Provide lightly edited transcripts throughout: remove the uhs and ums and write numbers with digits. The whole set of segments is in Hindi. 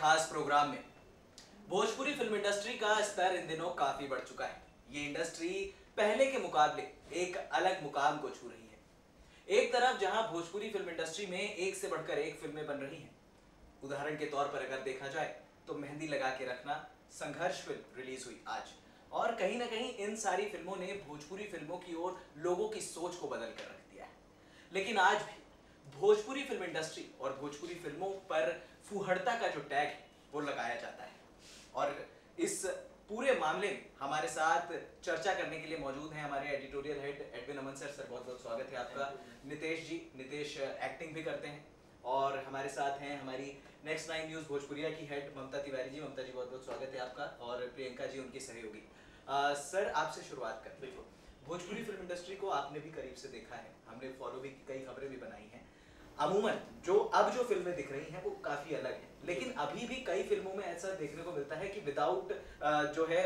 खास प्रोग्राम में। भोजपुरी फिल्म इंडस्ट्री का स्तर इन दिनों काफी बढ़ चुका है। ये इंडस्ट्री पहले के मुकाबले एक अलग मुकाम को छू रही है। एक तरफ जहां भोजपुरी फिल्म इंडस्ट्री में एक से बढ़कर एक फिल्में बन रही हैं, उदाहरण के तौर पर अगर देखा जाए तो मेहंदी लगा के रखना संघर्ष फिल्म रिलीज हुई आज, और कहीं ना कहीं इन सारी फिल्मों ने भोजपुरी फिल्मों की ओर लोगों की सोच को बदल कर रख दिया है। लेकिन आज भी भोजपुरी फिल्म इंडस्ट्री और भोजपुरी फिल्मों पर फूहड़ता का जो टैग है वो लगाया जाता है। और इस पूरे मामले में हमारे साथ चर्चा करने के लिए मौजूद हैं हमारे एडिटोरियल हेड एडविन अमन सर। सर बहुत बहुत स्वागत है आपका। नितेश जी, नितेश एक्टिंग भी करते हैं, और हमारे साथ हैं हमारी नेक्स्ट 9 न्यूज़ भोजपुरिया की हेड ममता तिवारी जी। ममता जी बहुत बहुत स्वागत है आपका, और प्रियंका जी उनकी सहयोगी। सर आपसे शुरुआत करते हैं। भोजपुरी फिल्म इंडस्ट्री को आपने भी करीब से देखा है, हमने फॉलो भी कई खबरें भी बनाई हैं। अमूमन जो फिल्में दिख रही हैं वो काफी अलग है, लेकिन अभी भी कई फिल्मों में ऐसा देखने को मिलता है कि विदाउट जो है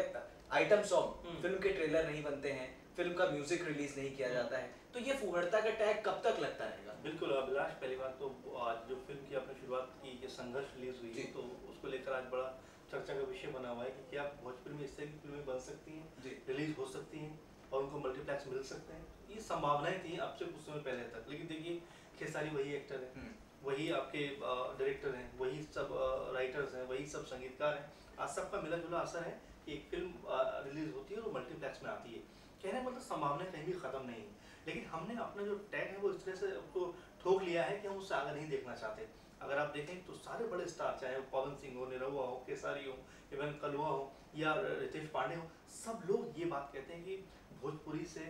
आइटम सॉन्ग फिल्म के ट्रेलर नहीं बनते हैं, फिल्म का म्यूजिक रिलीज नहीं किया जाता है। तो ये फूहड़ता का टैग कब तक लगता रहेगा? बिल्कुल अभिलाष, पहली बात तो आज जो फिल्म की आपने शुरुआत की, ये संघर्ष रिलीज हुई है, तो उसको लेकर आज बड़ा चर्चा का विषय बना हुआ है कि क्या भोजपुरी में इस तरह की फिल्में बन सकती हैं, रिलीज हो सकती हैं और उनको मल्टीप्लेक्स मिल सकते हैं। ये संभावनाएं थी अब से कुछ समय पहले तक, लेकिन देखिए खेसारी वही एक्टर है, वही आपके डायरेक्टर हैं, वही सब राइटर्स हैं, वही सब संगीतकार हैं। आज सबका मिला जुला असर है कि एक फिल्म रिलीज होती है और मल्टीप्लेक्स में आती है। कहने मतलब संभावनाएं कहीं भी खत्म नहीं है, लेकिन हमने अपना जो टैग है वो इस तरह से उसको ठोक लिया है कि हम उससे आगे नहीं देखना चाहते। अगर आप देखें तो सारे बड़े स्टार, चाहे पवन सिंह हो, निरहुआ हो, केसारी हो, इवन कलवा हो या रितेश पांडे हो, सब लोग ये बात कहते हैं कि भोजपुरी से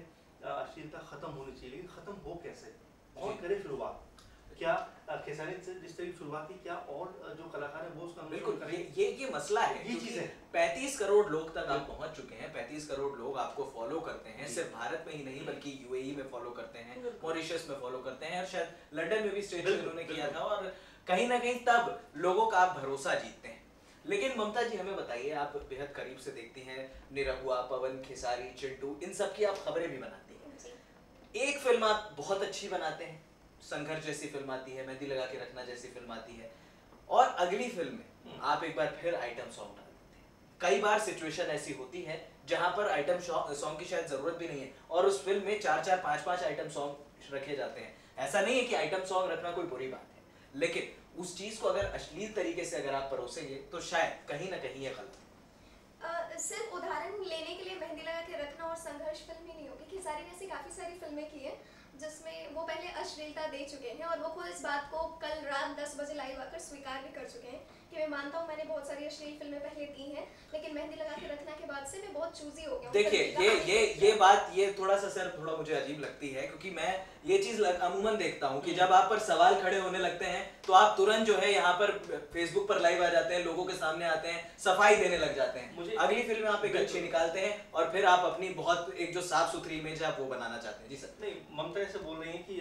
अश्लीलता खत्म होनी चाहिए। लेकिन खत्म हो कैसे, कौन करे शुरुआत? क्या खेसारी से जिस तरह की शुरुआत की, क्या और जो कलाकार है वो उसका बिल्कुल ये मसला है। ये चीज है, 35 करोड़ लोग तक आप पहुंच चुके हैं, 35 करोड़ लोग आपको फॉलो करते हैं, सिर्फ भारत में ही नहीं बल्कि यूएई में फॉलो करते हैं, मॉरिशस में फॉलो करते हैं, और शायद लंदन में भी स्टेज उन्होंने किया था, और कहीं ना कहीं तब लोगों का आप भरोसा जीतते हैं। लेकिन ममता जी हमें बताइए, आप बेहद करीब से देखती हैं निरहुआ, पवन, खेसारी, चिंटू, इन सब की आप खबरें भी बनाती हैं। एक फिल्म आप बहुत अच्छी बनाते हैं, संघर्ष जैसी फिल्म आती है, मेहंदी लगा के रखना जैसी फिल्म आती है, और अगली फिल्म में आप एक बार फिर आइटम सॉन्ग डाल देते हैं। कई बार सिचुएशन ऐसी होती है जहां पर आइटम सॉन्ग की शायद जरूरत भी नहीं है, और उस फिल्म में 4-4, 5-5 आइटम सॉन्ग रखे जाते हैं। ऐसा नहीं है कि आइटम सॉन्ग रखना कोई बुरी बात है, लेकिन उस चीज को अगर अश्लील तरीके से अगर आप परोसेंगे तो शायद कहीं ना कहीं ये गलत है। सिर्फ उदाहरण लेने के लिए मेहंदी लगा के रखना और संघर्ष फिल्म ही नहीं होगी। खेसारी ने ऐसी काफी सारी फिल्में की हैं जिसमें वो पहले अश्लीलता दे चुके हैं, और वो खुद इस बात को कल रात 10 बजे लाइव आकर स्वीकार भी कर चुके हैं कि मैं मानता हूँ मैंने बहुत सारी अश्लील फिल्में पहले दी हैं, लेकिन मेहंदी लगा के रखना के बाद से मैं बहुत चूजी हो गया हूँ। देखिए ये बात ये थोड़ा सा सर थोड़ा मुझे अजीब लगती है, क्योंकि मैं ये चीज अमूमन देखता हूँ कि जब आप पर सवाल खड़े होने लगते हैं तो आप तुरंत जो है यहाँ पर फेसबुक पर लाइव आ जाते हैं, लोगों के सामने आते हैं, सफाई देने लग जाते हैं। अगली फिल्म में आप एक अच्छी निकालते हैं और फिर आप अपनी बहुत एक जो साफ सुथरी इमेज है आप वो बनाना चाहते हैं। जी सर। नहीं, ममता ऐसे बोल रही है कि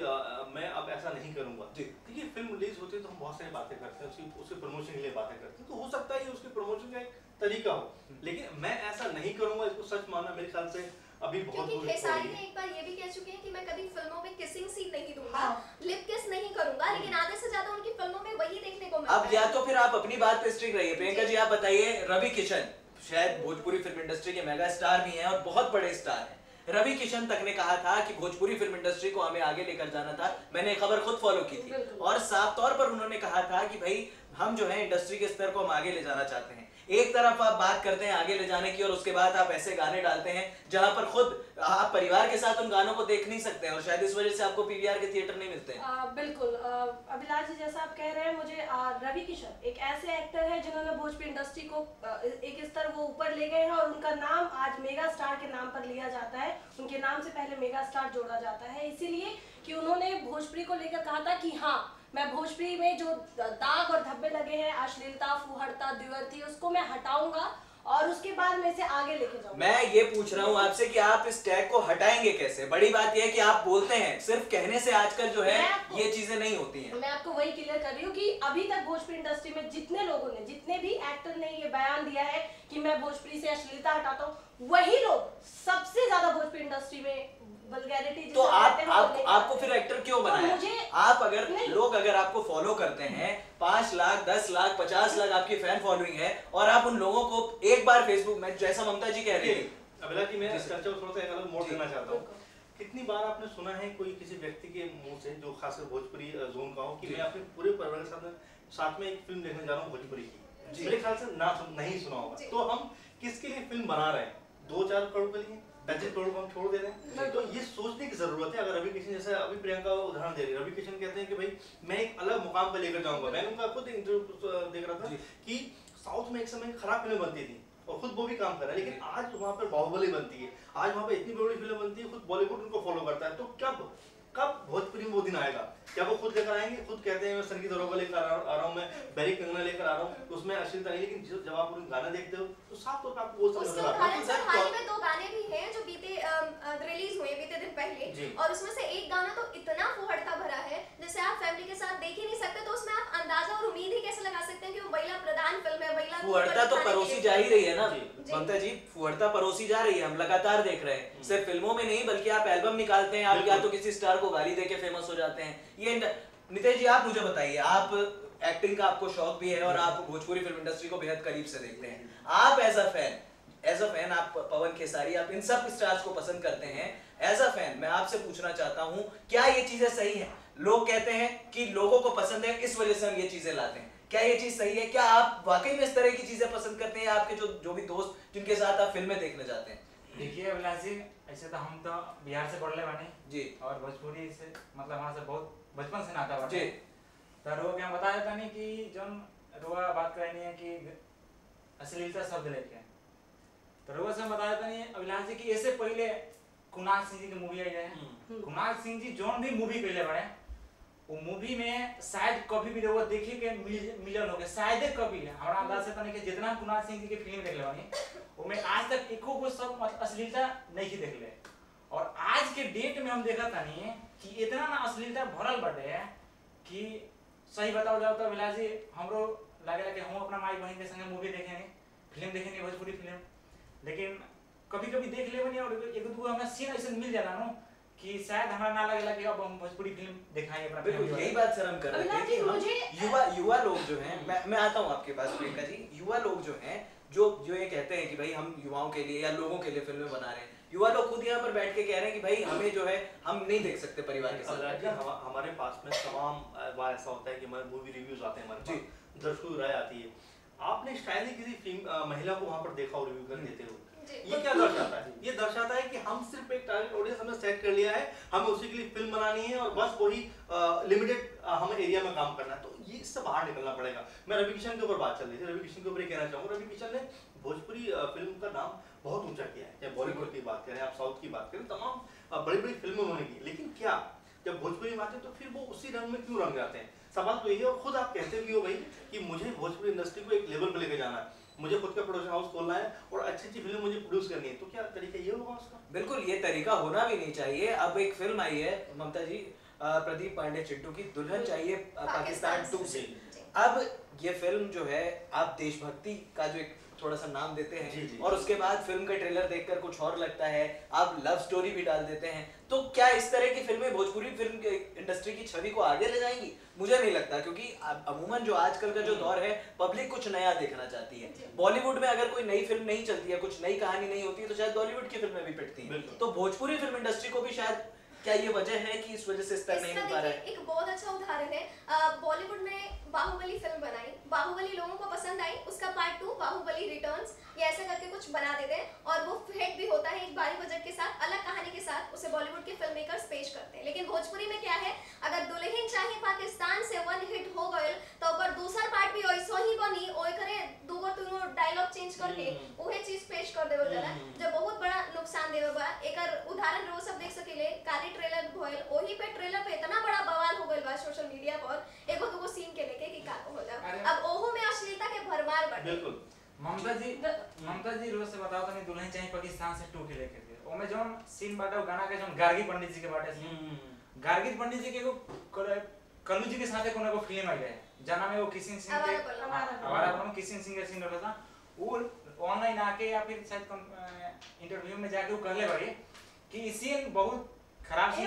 मैं अब ऐसा नहीं करूंगा। देखिए फिल्म रिलीज होती है तो हम बहुत सारी बातें करते हैं, उसके प्रमोशन के लिए बातें करते हैं, तो हो सकता है ये उसके प्रमोशन का एक तरीका हो, लेकिन मैं ऐसा नहीं करूंगा, इसको सच मानना मेरे ख्याल से अभी बहुत क्योंकि खेसारी ने एक बार ये भी कह चुके हैं कि मैं कभी फिल्मों में किसिंग सीन नहीं दूंगा, लिप किस नहीं करूंगा, लेकिन आधे से ज्यादा उनकी फिल्मों में वही देखने को मिलता है। अब या तो फिर आप अपनी बात पे स्ट्रिक्ट रहिए। प्रियंका जी आप बताइए, रवि किशन शायद भोजपुरी फिल्म इंडस्ट्री के मेगा स्टार भी हैं और बहुत बड़े स्टार हैं। रवि किशन तक ने कहा था कि भोजपुरी फिल्म इंडस्ट्री को हमें आगे लेकर जाना था। मैंने खबर खुद फॉलो की थी, और साफ तौर पर उन्होंने कहा था कि भाई हम जो है इंडस्ट्री के स्तर को हम आगे ले जाना चाहते हैं। एक तरफ आप बात करते हैं आगे ले जाने की, और उसके बाद आप ऐसे गाने डालते हैं जहां पर खुद आप परिवार के साथ उन गानों को देख नहीं सकते हैं, और शायद इस वजह से आपको पीवीआर के थिएटर नहीं मिलते हैं। बिल्कुल अभिलाष जी, जैसा आप कह रहे हैं, मुझे रवि किशन एक ऐसे एक्टर है जिन्होंने भोजपुरी इंडस्ट्री को एक स्तर वो ऊपर ले गए हैं, और उनका नाम आज मेगा स्टार के नाम पर लिया जाता है। उनके नाम से पहले मेगा स्टार जोड़ा जाता है, इसीलिए कि उन्होंने भोजपुरी को लेकर कहा था कि हाँ, मैं भोजपुरी में जो दाग और धब्बे लगे हैं, अश्लीलता, फूहड़ता, द्विअर्थी, उसको मैं हटाऊंगा और उसके बाद मैं इसे आगे लेके जाऊंगा। मैं ये पूछ रहा हूँ आपसे कि आप इस टैग को हटाएंगे कैसे? बड़ी बात यह है कि आप बोलते हैं, सिर्फ कहने से आजकल जो है ये चीजें नहीं होती हैं। मैं आपको वही क्लियर कर रही हूँ कि अभी तक भोजपुरी इंडस्ट्री में जितने लोगों ने, जितने भी एक्टर ने ये बयान दिया है कि मैं भोजपुरी से अश्लीलता हटाता हूँ, वही लोग सबसे ज्यादा भोजपुरी इंडस्ट्री में वल्गैरिटी तो आपको फिर एक्टर क्यों बनाया? आप अगर लोग अगर आपको फॉलो करते हैं, 5 लाख 10 लाख 50 लाख आपकी फैन फॉलोइंग है, और आप उन लोगों को एक बार फेसबुक में, जैसा ममता जी कह रही थी, अभिलाष जी मैं इस चर्चा को थोड़ा सा एक अलग मोड़ देना चाहता हूँ। कितनी बार आपने सुना है कोई किसी व्यक्ति के मुंह से, जो खासकर भोजपुरी जोन का हो, कि मैं अपने पूरे परिवार के साथ में एक फिल्म देखने जा रहा हूँ भोजपुरी की? मेरे ख्याल से नहीं सुना होगा। तो हम किसके लिए फिल्म बना रहे हैं? 2-4 करोड़ के लिए, 25 करोड़ को हम छोड़ दे रहे हैं। तो ये सोचने की जरूरत है। अगर रवि किशन, जैसा अभी प्रियंका उदाहरण दे रही है, रवि किशन कहते हैं कि भाई मैं एक अलग मुकाम पर लेकर जाऊंगा। मैंने उनका खुद इंटरव्यू देख रहा था कि साउथ में एक समय खराब फिल्म बनती थी और खुद वो भी काम कर रहा है, लेकिन आज वहाँ पर बाहुबली बनती है, आज वहाँ पे इतनी बड़ी फिल्म बनती है, खुद बॉलीवुड उनको फॉलो करता है। तो कब भोजपुरी में वो दिन आएगा? क्या वो खुद लेकर आएंगे? खुद कहते हैं मैं संगीत दरोगा लेकर आ रहा हूँ, मैं बैरी कंगना लेकर आ रहा हूँ, उसमें अश्लीलता नहीं, लेकिन जब आप उनके गाना देखते हो तो साफ तौर पर आपको वो समझ आता है। हाल में 2 गाने भी हैं जो रिलीज हुए बीते दिन पहले, और उसमें से एक गाना तो इतना फुहड़ता भरा है जिसे आप फैमिली के साथ देख ही नहीं सकते। तो उसमें आप अंदाजा और उम्मीद ही कैसे लगा सकते हैं कि वो महिला प्रधान फिल्म है? महिला फुहड़ता तो परोसी जा ही रही है ना ममता जी, फुहड़ता परोसी जा रही है, हम लगातार देख रहे हैं। सिर्फ फिल्मों में नहीं, बल्कि आप एल्बम निकालते हैं, आप या तो किसी स्टार को गाली देके फेमस हो जाते हैं। ये नितेश जी, आप मुझे बताइए, आप एक्टिंग का आपको शौक भी है और आप भोजपुरी फिल्म इंडस्ट्री को बेहद करीब से देखते हैं। आप एज अ फैन आप पवन खेसारी, आप इन सब स्टार्स को पसंद करते हैं। एज अ फैन मैं आपसे पूछना चाहता हूं, क्या ये चीजें सही हैं? लोग कहते हैं कि लोगों को पसंद है, इस वजह से हम ये चीजें लाते हैं। क्या ये चीज सही है? क्या आप वाकई में इस तरह की चीजें पसंद करते हैं? आपके जो भी दोस्त जिनके साथ आप फिल्में देखने जाते हैं? देखिए अभिलाष जी, ऐसे तो हम तो बिहार से पढ़ले बानी जी, और भोजपुरी से मतलब हमारा से बहुत बचपन से नाता बाटे। जी। तो रोग हम बता देता नहीं कि जौन रोगा बात करनी है कि अश्लीलता शब्द लेके, तो रोग से हम बता देता नहीं अभिलाष जी कि ऐसे पहले कुणाल सिंह जी की मूवी आई है। कुणाल सिंह जी जौन भी मूवी कैले बड़े, वो मूवी में शायद कभी भी लोग देखे के मिलन हो गए, शायद कभी हमारा अंदाज से तने के जितना कुणाल सिंह जी के फिल्म देख ले बानी, उसमें आज तक एको को सब अश्लीलता नहीं देख ले। और आज के डेट में हम देखा तानी कि इतना ना अश्लीलता भरल बाटे कि सही बताओ जाओ तो अभिलाष जी, हमरो लागेला कि हम अपना माई बहन के संगे मूवी देखेंगे, फिल्म देखेंगे भोजपुरी फिल्म, लेकिन कभी कभी देख ले बनी और एक दो हमरा सीन ऐसे मिल जाला ना कि शायद हमारा ना लगेला कि अब हम भोजपुरी फिल्म दिखाएंगे अपना। बिल्कुल यही बात सर हम कर रहे थे कि हम युवा लोग जो हैं, मैं आता हूँ आपके पास प्रियंका जी, युवा लोग जो हैं जो ये कहते हैं कि भाई हम युवाओं के लिए या लोगों के लिए फिल्में बना रहे हैं, युवा लोग खुद यहाँ पर बैठ के कह रहे हैं कि भाई हमें जो है हम नहीं देख सकते परिवार के साथ। हमारे पास में तमाम बार ऐसा होता है कि हमारे मूवी रिव्यूज आते हैं, हमारे पास दर्शकों की राय आती है। आपने शायद ही किसी फिल्म महिला को वहां पर देखा और रिव्यू कर देते हो, ये क्या दर्शाता है? ये दर्शाता है कि हम सिर्फ एक टारगेट ऑडियंस हमने सेट कर लिया है, हमें उसी के लिए फिल्म बनानी है और बस वही लिमिटेड हमें एरिया में काम करना है। तो ये इससे बाहर निकलना पड़ेगा। मैं रवि किशन के ऊपर बात चल रही थी, रवि किशन के ऊपर ये कहना चाहूँगा, रवि किशन ने भोजपुरी फिल्म का नाम बहुत ऊंचा किया है। चाहे बॉलीवुड की बात करें, आप साउथ की बात करें, तमाम बड़ी बड़ी फिल्में उन्होंने की, लेकिन क्या जब भोजपुरी में आते तो फिर वो उसी रंग में क्यों रंग जाते हैं? सवाल तो यही है। और खुद आप कहते भी हो भाई कि मुझे भोजपुरी इंडस्ट्री को एक लेवल पर लेके जाना है, मुझे खुद का प्रोडक्शन हाउस खोलना है और अच्छी अच्छी फिल्म मुझे प्रोड्यूस करनी है। तो क्या तरीका ये होगा उसका? बिल्कुल, ये तरीका होना भी नहीं चाहिए। अब एक फिल्म आई है ममता जी, प्रदीप पांडे चिट्टू की, दुल्हन चाहिए पाकिस्तान 2 से। अब ये फिल्म जो है, आप देशभक्ति का जो एक थोड़ा सा नाम देते हैं और उसके बाद फिल्म का ट्रेलर देखकर कुछ और लगता है, आप लव स्टोरी भी डाल देते हैं, तो क्या इस तरह की फिल्में भोजपुरी फिल्म इंडस्ट्री की छवि को आगे ले जाएंगी? मुझे नहीं लगता, क्योंकि अमूमन जो आजकल का जो दौर है, पब्लिक कुछ नया देखना चाहती है। बॉलीवुड में अगर कोई नई फिल्म नहीं चलती है, कुछ नई कहानी नहीं होती है, तो शायद बॉलीवुड की फिल्में भी पिटती हैं। तो भोजपुरी फिल्म इंडस्ट्री को भी शायद, क्या ये वजह है कि इस वजह से स्तर नहीं मिल पा रहा है? एक बहुत अच्छा उदाहरण है, बॉलीवुड में बाहुबली फिल्म बनाई, बाहुबली लोगों को पसंद आई, उसका पार्ट 2 बाहुबली रिटर्न्स या ऐसा करके कुछ बना देते हैं और वो हिट भी होता है एक भारी बजट के साथ, अलग कहानी के साथ उसे बॉलीवुड के फिल्म मेकर्स पेश करते हैं। लेकिन भोजपुरी में क्या है, अगर दुल्हन चाहिए पाकिस्तान से 1 हिट हो गए तो ओकर दूसरा पार्ट भी वैसो ही बनी, ओए करे दूगो तीनगो डायलॉग चेंज करके वही चीज पेश कर देवल जाला, जो बहुत बड़ा नुकसान देवे बा। एकर उदाहरण रो सब देख सकेले, काली ट्रेलर भइल, ओही पे ट्रेलर पे इतना बड़ा बवाल हो गइल बा सोशल मीडिया पर, एगो दूगो सीन के लेके कि का हो जा, अब ओहो में अश्लीलता के भरमार बाटे। बिल्कुल ममता जी रोज से बताओ तनी दुल्हन चाहिए पाकिस्तान से 2 के लेके थे, ओमे जोन सीन बाटे गाना के जोन गार्गी पंडित जी के बाटे सीन, गार्गी पंडित जी के एगो कल्लू जी के साथ कोनो एगो फिल्म आई है जना में वो किसिंग सिंह के हमारा अपन किसिंग सिंह का सीन रहता था, वो ऑनलाइन आके या फिर शायद इंटरव्यू में जाके वो कहले बड़ी कि सीन बहुत खराब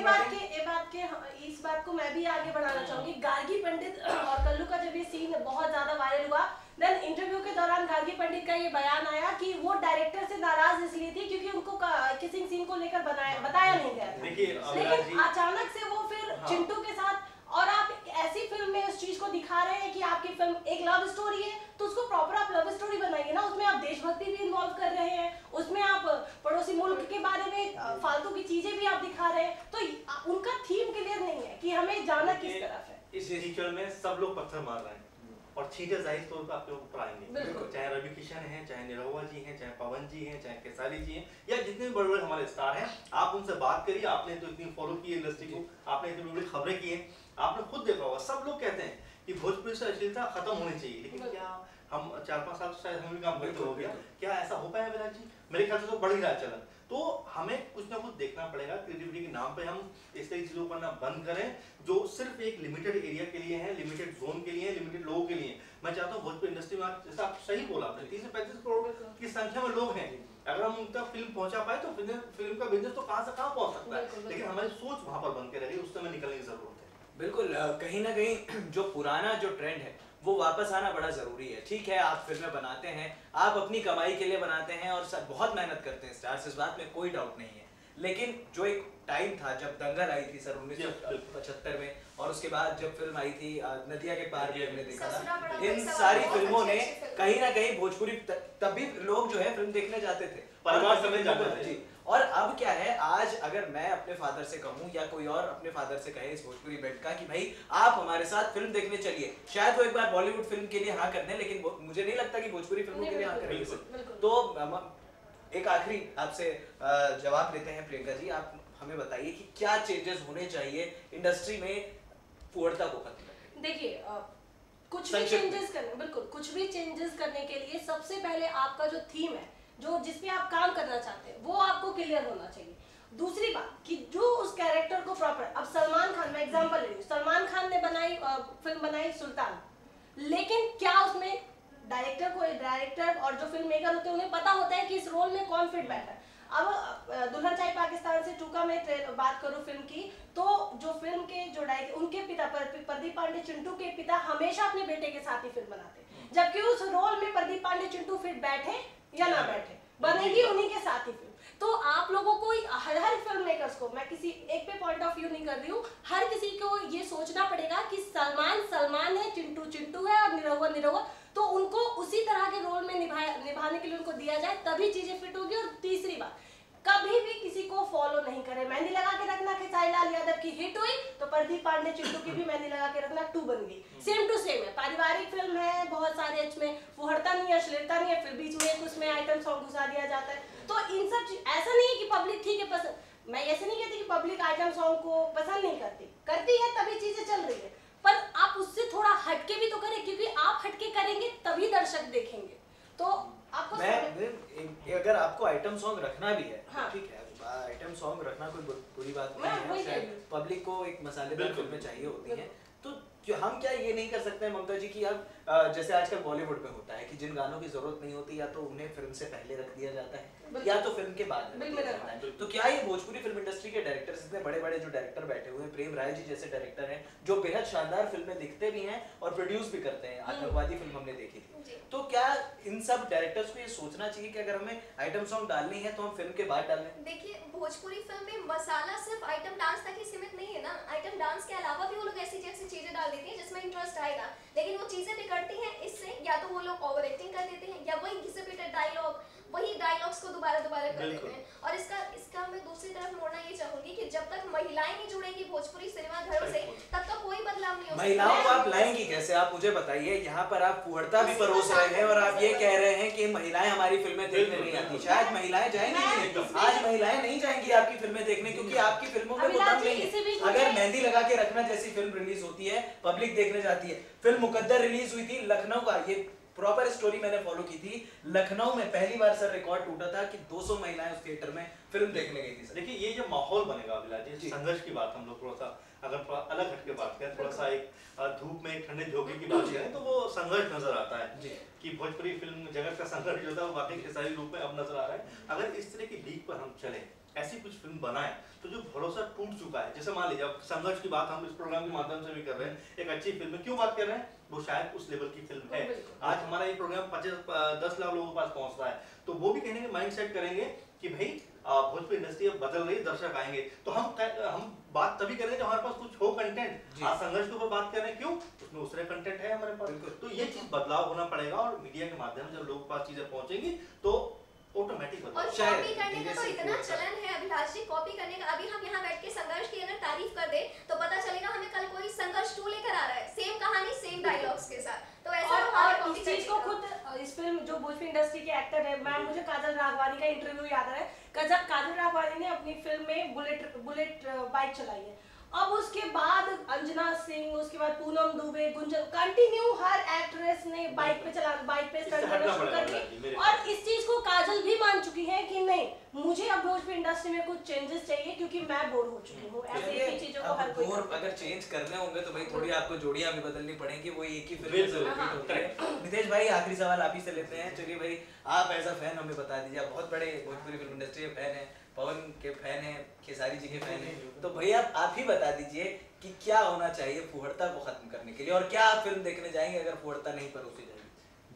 इस बात को मैं भी आगे बढ़ाना चाहूंगी। गार्गी पंडित और कल्लू का जब ये सीन बहुत ज्यादा वायरल हुआ, देन इंटरव्यू के दौरान गार्गी पंडित का ये बयान आया कि वो डायरेक्टर से नाराज इसलिए थी क्योंकि उनको किसिंग सीन को लेकर बताया नहीं गया था। लेकिन अचानक से वो फिर चिंटू के साथ, और आप ऐसी फिल्म में उस चीज को दिखा रहे हैं कि आपकी फिल्म एक लव स्टोरी है, तो उसको प्रॉपर आप लव स्टोरी बनाइए ना। उसमें आप देशभक्ति भी इन्वॉल्व कर रहे हैं, उसमें आप पड़ोसी मुल्क के बारे में फालतू की चीजें भी आप दिखा रहे हैं, तो उनका थीम क्लियर नहीं है कि हमें जाना किस तरफ है। इस कीचड़ में सब लोग पत्थर मार रहे हैं और छींटे जाहिर तौर पर आपके ऊपर आएंगे, चाहे रवि किशन हैं, चाहे निरहुआ जी हैं, चाहे पवन जी हैं, चाहे खेसारी जी हैं, या जितने भी बड़े-बड़े हमारे स्टार हैं, आप उनसे बात करिए। आपने तो इतनी फॉलो की है इंडस्ट्री को, आपने इतनी बड़ी खबरें की हैं, आपने खुद देखा होगा, सब लोग कहते हैं कि भोजपुरी से अश्लीलता खत्म होनी चाहिए, लेकिन क्या हम 4-5 साल शायद हम भी काम करते हो गया, क्या ऐसा हो पाया विराज जी? मेरे ख्याल से तो बढ़ ही रहा है चलन। तो हमें कुछ ना कुछ देखना पड़ेगा, क्रिएटिविटी के नाम पे हम इस तरह चीजों को करना बंद करें जो सिर्फ एक लिमिटेड एरिया के लिए है, लिमिटेड जोन के लिए है, लिमिटेड लोगों के लिए। मैं चाहता हूँ भोजपुरी इंडस्ट्री में, जैसा आप सही बोला, 30 से 35 करोड़ की संख्या में लोग हैं, अगर हम उन तक फिल्म पहुंचा पाए तो फिल्म का बिजनेस तो कहां से कहां पहुंच सकता है, लेकिन हमारी सोच वहां पर बन के रह गई, उस समय निकलने की जरूरत है। बिल्कुल, कहीं ना कहीं जो पुराना जो ट्रेंड है वो वापस आना बड़ा जरूरी है। ठीक है, आप फिल्में बनाते हैं, आप अपनी कमाई के लिए बनाते हैं और सब बहुत मेहनत करते हैं स्टार्स, इस बात में कोई डाउट नहीं है, लेकिन जो एक टाइम था जब दंगल आई थी सर 1975 में, और उसके बाद जब फिल्म आई थी नदिया के पार भी हमने देखा था, इन सारी फिल्मों ने कहीं ना कहीं भोजपुरी, तभी लोग जो है फिल्म देखने जाते थे, परिवार समेत जाते थे जी। और अब क्या है, आज अगर मैं अपने फादर से कहूं या कोई और अपने फादर से कहे इस भोजपुरी बेल्ट का कि भाई आप हमारे साथ फिल्म देखने चलिए, शायद वो एक बार बॉलीवुड फिल्म के लिए हाँ कर दें, लेकिन मुझे नहीं लगता कि भोजपुरी फिल्मों के लिए हाँ करेंगे। तो एक आखिरी आपसे जवाब देते हैं प्रियंका जी, आप हमें बताइए कि क्या चेंजेस होने चाहिए इंडस्ट्री में फुहड़ता को खत्म करने। देखिए, कुछ भी चेंजेस करने के लिए सबसे पहले आपका जो थीम है, जो जिसपे आप काम करना चाहते हैं, वो आपको क्लियर होना चाहिए। दूसरी बात कि जो उस कैरेक्टर को प्रॉपर, अब सलमान खान, मैं एग्जांपल ले रही हूँ, सलमान खान ने फिल्म बनाई सुल्तान, लेकिन क्या उसमें डायरेक्टर और जो फिल्म मेकर होते हैं उन्हें पता होता है कि इस रोल में कौन फिट बैठा है। अब दुल्हन चाहे पाकिस्तान से 2 का मैं बात करूं फिल्म की, तो जो फिल्म के जो डायरेक्टर, उनके पिता प्रदीप पांडे चिंटू के पिता हमेशा अपने बेटे के साथ ही फिल्म बनाते हैं, जबकि उस रोल में प्रदीप पांडे चिंटू फिट बैठे या ना बैठे, बनेगी उन्हीं के साथ ही फिल्म। तो आप लोगों को हर फिल्म मेकर्स को, मैं किसी एक पे पॉइंट ऑफ व्यू नहीं कर रही हूँ, हर किसी को ये सोचना पड़ेगा कि सलमान है, चिंटू है और निरहुआ, तो उनको उसी तरह के रोल में निभाने के लिए उनको दिया जाए, तभी चीजें फिट होगी। और तीसरी बात, कभी भी किसी को फॉलो नहीं करे। मेहंदी लगा के रखना खेसारी लाल यादव की हिट हुई तो प्रदीप पांडे चिंटू की भी मेहंदी लगा के रखना 2 बन गई, सेम टू सेम है। पारिवारिक फिल्म है, बहुत सारे इसमें फुहड़ता नहीं है, अश्लीलता नहीं है, फिर बीच में उसमें आइटम सॉन्ग घुसा दिया जाता है। तो इन सब ऐसा नहीं है कि पब्लिक ठीक है पसंद, मैं ऐसे नहीं कहती कि पब्लिक आइटम सॉन्ग को पसंद नहीं करती है, तभी चीजें चल रही है, पर आप उससे थोड़ा हटके भी तो करें, क्योंकि आप हटके करेंगे तभी दर्शक देखेंगे। तो आपको अगर आपको आइटम सॉन्ग रखना भी है, हाँ। ठीक है, आइटम सॉन्ग रखना कोई बुरी बात नहीं है, पब्लिक को एक मसालेदार फिल्में चाहिए होती हैं, तो हम क्या ये नहीं कर सकते हैं ममता जी कि अब जैसे आजकल बॉलीवुड में होता है कि जिन गानों की जरूरत नहीं होती या तो उन्हें फिल्म से पहले रख दिया जाता है या तो फिल्म के बाद में रख दिया जाता है। तो क्या ये भोजपुरी फिल्म इंडस्ट्री के डायरेक्टर्स, इतने बड़े-बड़े जो डायरेक्टर बैठे हुए हैं, प्रेम राय जी जैसे डायरेक्टर हैं जो बेहद शानदार फिल्में लिखते भी हैं और प्रोड्यूस भी करते हैं, आतंकवादी फिल्म हमने देखी थी, तो क्या इन सब डायरेक्टर्स को ये सोचना चाहिए कि अगर हमें आइटम सॉन्ग डालनी है तो हम फिल्म के बाद डाल लें? देखिए, भोजपुरी फिल्म में मसाला सिर्फ आइटम डांस तक ही सीमित नहीं है ना, आइटम डांस के अलावा भी वो लोग ऐसी चीजें डाल देती हैं जिसमें इंटरेस्ट आएगा, लेकिन वो चीजें बिगड़ती हैं इससे, या तो वो लोग ओवर एक्टिंग कर देते हैं या वही घिसे पिटे डायलॉग, वही डायलॉग्स को दोबारा कर देते हैं। और इसका मैं दूसरी तरफ मोड़ना ये चाहूंगी कि जब तक महिलाएं नहीं जुड़ेंगी भोजपुरी सिनेमा घरों से, तब तक कोई बदलाव नहीं हो सकता। महिलाओं को आप लाएंगी कैसे, आप मुझे बताइए। यहाँ पर आप फुहड़ता भी परोस रहे हैं और आप ये कह रहे हैं कि महिलाएं हमारी फिल्में देखने नहीं आती। शायद महिलाएं जाएंगी नहीं, आज महिलाएं नहीं जाएंगी आपकी फिल्में देखने, क्योंकि आपकी फिल्मों में वो दम नहीं है। अगर मेहंदी लगा के रखना जैसी फिल्म रिलीज होती है, पब्लिक देखने जाती है। फिल्म मुकद्दर रिलीज हुई थी लखनऊ का, ये प्रॉपर स्टोरी मैंने फॉलो की थी, लखनऊ में पहली बार सर रिकॉर्ड टूटा था कि 200 महिलाएं उस थिएटर में फिल्म देखने गई थी। देखिए, ये जो माहौल बनेगा अभिलाष जी, संघर्ष की बात हम लोग थोड़ा सा अगर अलग हट के बात करें, थोड़ा सा एक धूप में एक ठंडे झोंके की बात करें, तो वो संघर्ष नजर आता है कि भोजपुरी फिल्म जगत का संघर्ष जो था वो वाकई खेसारी रूप में अब नजर आ रहा है। अगर इस तरह की लीक पर हम चले, ऐसी कुछ फिल्म बनाए, तो जो भरोसा टूट चुका है, जैसे मान लीजिए अब संघर्ष की बात हम इस प्रोग्राम के माध्यम से भी कर रहे हैं, एक अच्छी फिल्म है, क्यों बात कर रहे हैं, वो शायद उस लेवल की फिल्म है। आज हमारा ये प्रोग्राम 10 लाख लोगों के पास पहुंच रहा है, तो वो भी कहने के माइंड सेट करेंगे कि भाई भोजपुरी इंडस्ट्री अब बदल रही है, दर्शक आएंगे, तो हम बात तभी करेंगे जब हमारे पास कुछ हो कंटेंट। आज संघर्ष के ऊपर बात कर रहे हैं, क्यों, उसमें दूसरे कंटेंट है हमारे पास। तो ये चीज बदलाव होना पड़ेगा, और मीडिया के माध्यम से जब लोगों के पास चीजें पहुंचेंगी तो ऑटोमेटिक और कॉपी करने का तो इतना चलन है अभिलाष जी, कॉपी करने का। अभी हम यहाँ बैठ के संघर्ष की अगर तारीफ कर दे तो पता चलेगा हमें कल कोई संघर्ष 2 लेकर आ रहा है, सेम कहानी सेम डायलॉग्स के साथ। तो ऐसा और इस चीज को खुद इस फिल्म जो भोजपुरी इंडस्ट्री के एक्टर है, मैम मुझे काजल राघवानी का इंटरव्यू याद आ रहा है। काजल राघवानी ने अपनी फिल्म में बुलेट बाइक चलाई है। अब उसके बाद अंजना सिंह, उसके बाद पूनम दुबे, गुंजन, कंटिन्यू हर एक्ट्रेस ने बाइक पे स्टंट करना शुरू कर दी। और इस चीज को काजल भी मान चुकी है कि नहीं, मुझे अब भोजपुरी इंडस्ट्री में कुछ चेंजेस चाहिए क्योंकि मैं बोर हो चुकी हूँ। ऐसे ही चीजों को हर कोई अगर चेंज करने होंगे तो भाई थोड़ी आपको जोड़ियां भी बदलनी पड़ेंगी, वो एक ही फिल्म से रिपीट होता है। नितेश भाई, आखिरी सवाल आप ही से लेते हैं। चलिए भाई, आप एज अ फैन हमें बता दीजिए, आप बहुत बड़े भोजपुरी फिल्म इंडस्ट्री के फैन हैं, पवन के फैन हैं, खेसारी जी के फैन हैं, तो भैया आप ही बता दीजिए कि क्या होना चाहिए फुहड़ता को खत्म करने के लिए, और क्या आप फिल्म देखने जाएंगे अगर फुहड़ता नहीं परोसी जाएगी?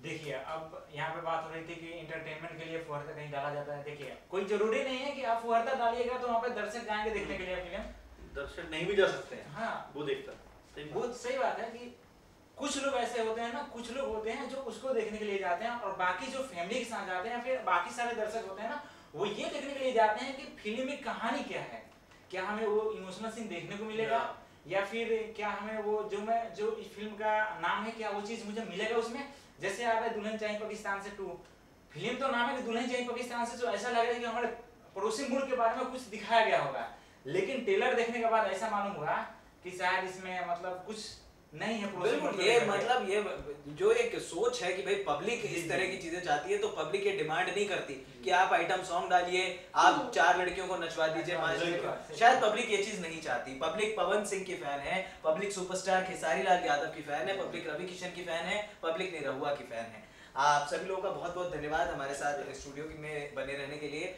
देखिए, अब यहाँ पे बात हो रही थी कि इंटरटेनमेंट के लिए फुहड़ता कहीं डाला जाता है। देखिए, कोई जरूरी नहीं है कि आप फुहड़ता डालिएगा तो वहाँ पे दर्शक जाएंगे देखने के लिए फिल्म। दर्शक नहीं भी जा सकते हैं, हाँ, वो देखता है। वो सही बात है कि कुछ लोग ऐसे होते हैं ना, कुछ लोग होते हैं जो उसको देखने के लिए जाते हैं, और बाकी जो फैमिली के साथ जाते हैं, फिर बाकी सारे दर्शक होते हैं ना, वो ये देखने के लिए जाते हैं कि फिल्म में कहानी क्या है, क्या हमें वो इमोशनल सीन देखने को मिलेगा, या फिर क्या हमें वो जो इस फिल्म का नाम है, क्या वो चीज मुझे मिलेगा उसमें। जैसे आ रहा है दुल्हन चाहिए पाकिस्तान से 2, फिल्म तो नाम है कि दुल्हन चाहिए पाकिस्तान से, जो ऐसा लग रहा है कि हमारे पड़ोसी मुल्क के बारे में कुछ दिखाया गया होगा, लेकिन ट्रेलर देखने के बाद ऐसा मालूम हुआ कि शायद इसमें मतलब कुछ नहीं है। बिल्कुल, ये मतलब ये जो एक सोच है कि भाई पब्लिक इस तरह की चीजें चाहती है, तो पब्लिक ये डिमांड नहीं करती कि आप आइटम सॉन्ग डालिए, आप 4 लड़कियों को नचवा दीजिए, 5 लड़कियों, शायद पब्लिक ये चीज नहीं चाहती। पब्लिक पवन सिंह की फैन है, पब्लिक सुपरस्टार खेसारी लाल यादव की फैन है, पब्लिक रवि किशन की फैन है, पब्लिक निरहुआ की फैन है। आप सभी लोगों का बहुत बहुत धन्यवाद हमारे साथ स्टूडियो में बने रहने के लिए।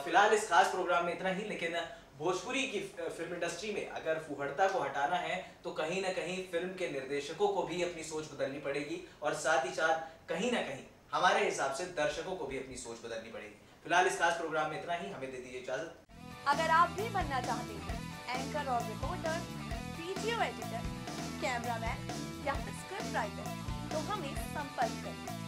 फिलहाल इस खास प्रोग्राम में इतना ही, लेकिन भोजपुरी की फिल्म इंडस्ट्री में अगर फुहड़ता को हटाना है तो कहीं ना कहीं फिल्म के निर्देशकों को भी अपनी सोच बदलनी पड़ेगी, और साथ ही साथ कहीं ना कहीं हमारे हिसाब से दर्शकों को भी अपनी सोच बदलनी पड़ेगी। फिलहाल इस खास प्रोग्राम में इतना ही, हमें दे दीजिए इजाजत। अगर आप भी बनना चाहते हैं एंकर और रिपोर्टर, वीडियो एडिटर, कैमरामैन या फिर स्क्रिप्ट राइटर, तो हमें संपर्क करें।